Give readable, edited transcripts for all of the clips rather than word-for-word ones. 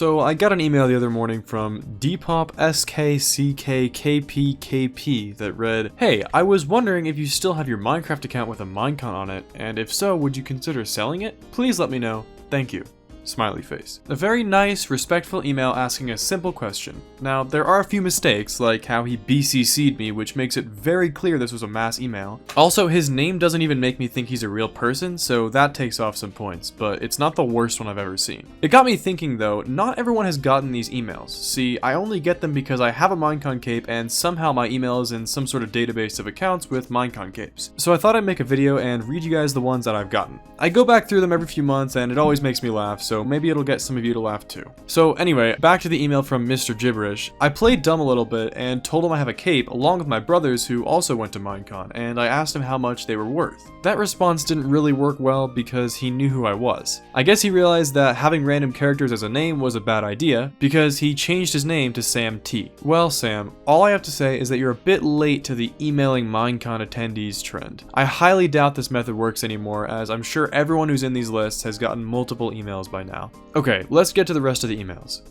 So I got an email the other morning from DepopSKCKKPKP that read, "Hey, I was wondering if you still have your Minecraft account with a Minecon on it, and if so, would you consider selling it? Please let me know. Thank you." Smiley face. A very nice, respectful email asking a simple question. Now, there are a few mistakes, like how he BCC'd me, which makes it very clear this was a mass email. Also, his name doesn't even make me think he's a real person, so that takes off some points, but it's not the worst one I've ever seen. It got me thinking though, not everyone has gotten these emails. See, I only get them because I have a Minecon cape and somehow my email is in some sort of database of accounts with Minecon capes. So I thought I'd make a video and read you guys the ones that I've gotten. I go back through them every few months and it always makes me laugh, so maybe it'll get some of you to laugh too. So anyway, back to the email from Mr. Gibberish. I played dumb a little bit and told him I have a cape along with my brothers who also went to Minecon, and I asked him how much they were worth. That response didn't really work well because he knew who I was. I guess he realized that having random characters as a name was a bad idea because he changed his name to Sam T. Well, Sam, all I have to say is that you're a bit late to the emailing Minecon attendees trend. I highly doubt this method works anymore, as I'm sure everyone who's in these lists has gotten multiple emails by now. Okay, let's get to the rest of the emails.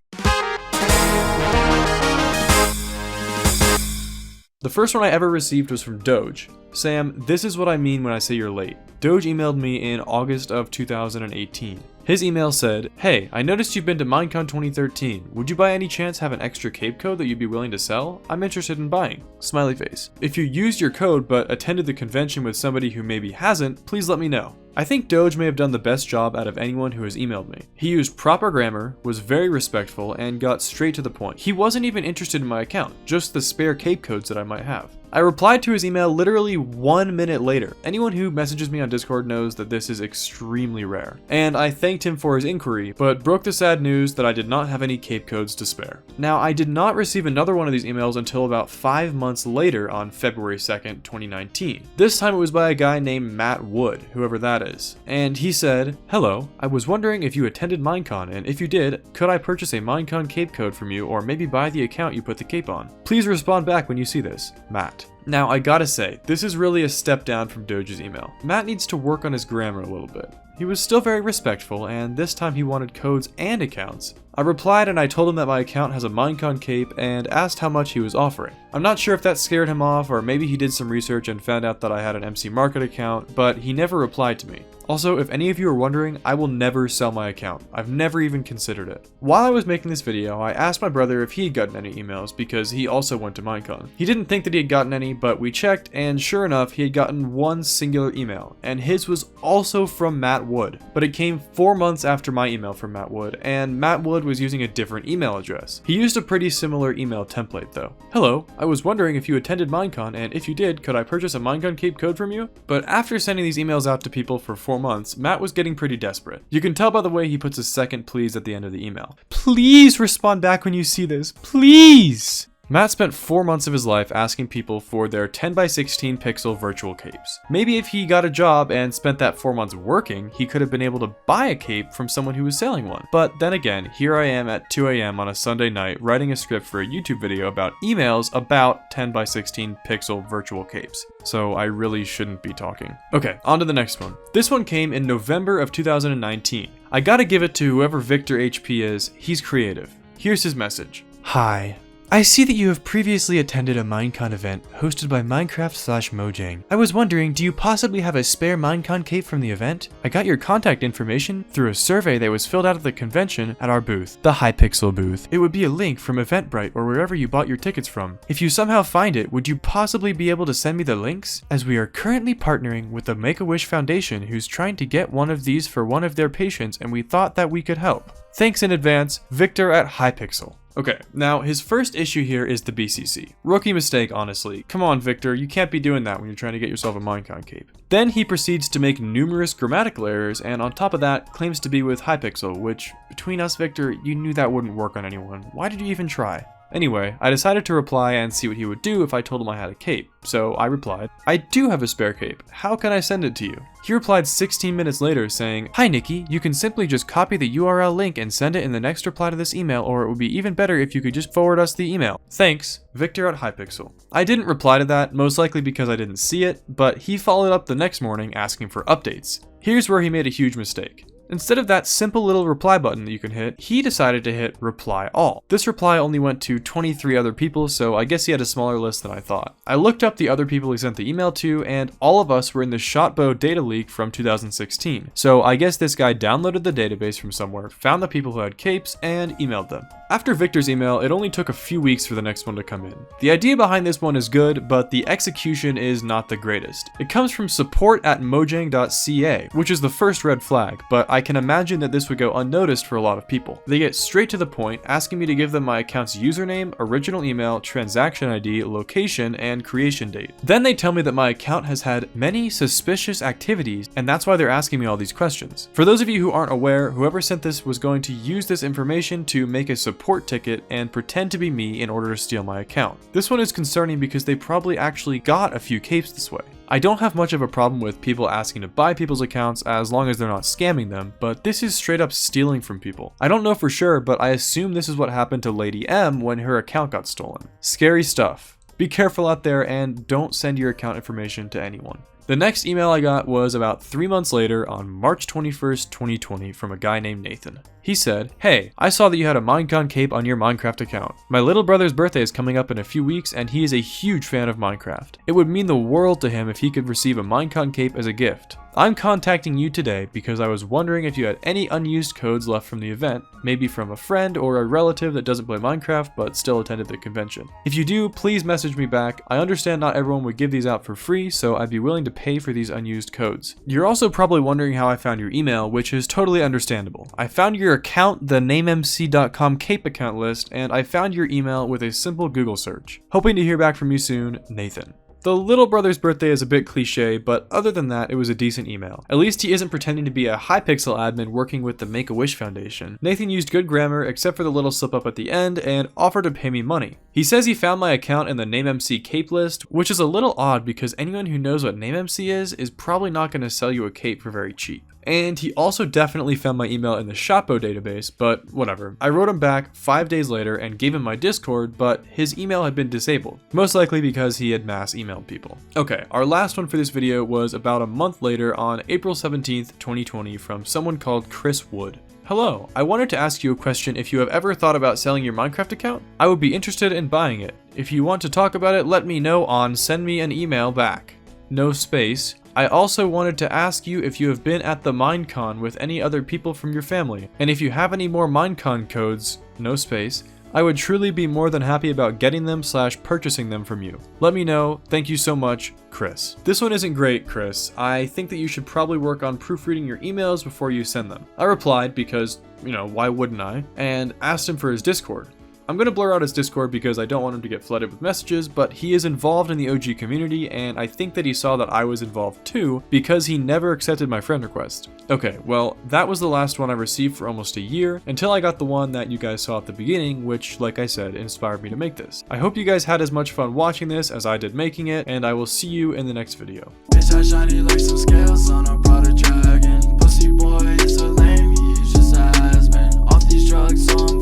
The first one I ever received was from Doge. "Sam, this is what I mean when I say you're late. Doge emailed me in August of 2018. His email said, 'Hey, I noticed you've been to Minecon 2013. Would you by any chance have an extra cape code that you'd be willing to sell? I'm interested in buying.' Smiley face. If you used your code but attended the convention with somebody who maybe hasn't, please let me know." I think Doge may have done the best job out of anyone who has emailed me. He used proper grammar, was very respectful, and got straight to the point. He wasn't even interested in my account, just the spare cape codes that I might have. I replied to his email literally 1 minute later. Anyone who messages me on Discord knows that this is extremely rare. And I thanked him for his inquiry, but broke the sad news that I did not have any cape codes to spare. Now, I did not receive another one of these emails until about 5 months later on February 2nd, 2019. This time it was by a guy named Matt Wood, whoever that is. And he said, "Hello, I was wondering if you attended Minecon, and if you did, could I purchase a Minecon cape code from you or maybe buy the account you put the cape on? Please respond back when you see this. Matt." Now, I gotta say, this is really a step down from Doge's email. Matt needs to work on his grammar a little bit. He was still very respectful, and this time he wanted codes and accounts. I replied and I told him that my account has a Minecon cape and asked how much he was offering. I'm not sure if that scared him off or maybe he did some research and found out that I had an MC Market account, but he never replied to me. Also, if any of you are wondering, I will never sell my account. I've never even considered it. While I was making this video, I asked my brother if he had gotten any emails because he also went to Minecon. He didn't think that he had gotten any, but we checked and sure enough, he had gotten one singular email, and his was also from Matt Wood. But it came 4 months after my email from Matt Wood, and Matt Wood was using a different email address. He used a pretty similar email template though. "Hello, I was wondering if you attended Minecon, and if you did, could I purchase a Minecon cape code from you?" But after sending these emails out to people for 4 months, Matt was getting pretty desperate. You can tell by the way he puts a second please at the end of the email. "Please respond back when you see this, please!" Matt spent 4 months of his life asking people for their 10x16 pixel virtual capes. Maybe if he got a job and spent that 4 months working, he could have been able to buy a cape from someone who was selling one. But then again, here I am at 2 AM on a Sunday night writing a script for a YouTube video about emails about 10x16 pixel virtual capes. So I really shouldn't be talking. Okay, on to the next one. This one came in November of 2019. I gotta give it to whoever Victor HP is, he's creative. Here's his message. "Hi. I see that you have previously attended a Minecon event hosted by Minecraft/Mojang. I was wondering, do you possibly have a spare Minecon cape from the event? I got your contact information through a survey that was filled out at the convention at our booth, the Hypixel booth. It would be a link from Eventbrite or wherever you bought your tickets from. If you somehow find it, would you possibly be able to send me the links? As we are currently partnering with the Make-A-Wish Foundation who's trying to get one of these for one of their patients, and we thought that we could help. Thanks in advance, Victor at Hypixel." Okay, now his first issue here is the BCC. Rookie mistake, honestly. Come on, Victor, you can't be doing that when you're trying to get yourself a Minecon cape. Then he proceeds to make numerous grammatical errors, and on top of that, claims to be with Hypixel, which, between us, Victor, you knew that wouldn't work on anyone. Why did you even try? Anyway, I decided to reply and see what he would do if I told him I had a cape. So I replied, "I do have a spare cape. How can I send it to you?" He replied 16 minutes later saying, "Hi Nikki, you can simply just copy the URL link and send it in the next reply to this email, or it would be even better if you could just forward us the email. Thanks, Victor at Hypixel." I didn't reply to that, most likely because I didn't see it, but he followed up the next morning asking for updates. Here's where he made a huge mistake. Instead of that simple little reply button that you can hit, he decided to hit reply all. This reply only went to 23 other people, so I guess he had a smaller list than I thought. I looked up the other people he sent the email to, and all of us were in the Shotbow data leak from 2016. So I guess this guy downloaded the database from somewhere, found the people who had capes, and emailed them. After Victor's email, it only took a few weeks for the next one to come in. The idea behind this one is good, but the execution is not the greatest. It comes from support@mojang.ca, which is the first red flag, but I can imagine that this would go unnoticed for a lot of people. They get straight to the point, asking me to give them my account's username, original email, transaction ID, location, and creation date. Then they tell me that my account has had many suspicious activities, and that's why they're asking me all these questions. For those of you who aren't aware, whoever sent this was going to use this information to make a support ticket and pretend to be me in order to steal my account. This one is concerning because they probably actually got a few capes this way. I don't have much of a problem with people asking to buy people's accounts as long as they're not scamming them, but this is straight up stealing from people. I don't know for sure, but I assume this is what happened to Lady M when her account got stolen. Scary stuff. Be careful out there and don't send your account information to anyone. The next email I got was about 3 months later on March 21st, 2020 from a guy named Nathan. He said, "Hey, I saw that you had a Minecon cape on your Minecraft account. My little brother's birthday is coming up in a few weeks and he is a huge fan of Minecraft. It would mean the world to him if he could receive a Minecon cape as a gift. I'm contacting you today because I was wondering if you had any unused codes left from the event, maybe from a friend or a relative that doesn't play Minecraft but still attended the convention. If you do, please message me back. I understand not everyone would give these out for free, so I'd be willing to pay for these unused codes." You're also probably wondering how I found your email, which is totally understandable. I found your account, the namemc.com cape account list, and I found your email with a simple Google search. Hoping to hear back from you soon, Nathan. The little brother's birthday is a bit cliche, but other than that, it was a decent email. At least he isn't pretending to be a Hypixel admin working with the Make-A-Wish Foundation. Nathan used good grammar, except for the little slip up at the end, and offered to pay me money. He says he found my account in the NameMC cape list, which is a little odd because anyone who knows what NameMC is probably not going to sell you a cape for very cheap. And he also definitely found my email in the Shotbow database, but whatever. I wrote him back 5 days later and gave him my Discord, but his email had been disabled, most likely because he had mass emailed people. Okay, our last one for this video was about a month later on April 17th, 2020 from someone called Chris Wood. "Hello, I wanted to ask you a question if you have ever thought about selling your Minecraft account. I would be interested in buying it. If you want to talk about it, let me know on send me an email back. No space. I also wanted to ask you if you have been at the Minecon with any other people from your family, and if you have any more Minecon codes, no space, I would truly be more than happy about getting them / purchasing them from you. Let me know. Thank you so much, Chris." This one isn't great, Chris. I think that you should probably work on proofreading your emails before you send them. I replied because, why wouldn't I? And asked him for his Discord. I'm going to blur out his Discord because I don't want him to get flooded with messages, but he is involved in the OG community, and I think that he saw that I was involved too because he never accepted my friend request. Okay, well, that was the last one I received for almost a year, until I got the one that you guys saw at the beginning, which, like I said, inspired me to make this. I hope you guys had as much fun watching this as I did making it, and I will see you in the next video. Bitch, I shiny like some scales on a Prada dragon. Pussy boy is so lame, he's just a has-been. Off these drugs, so I'm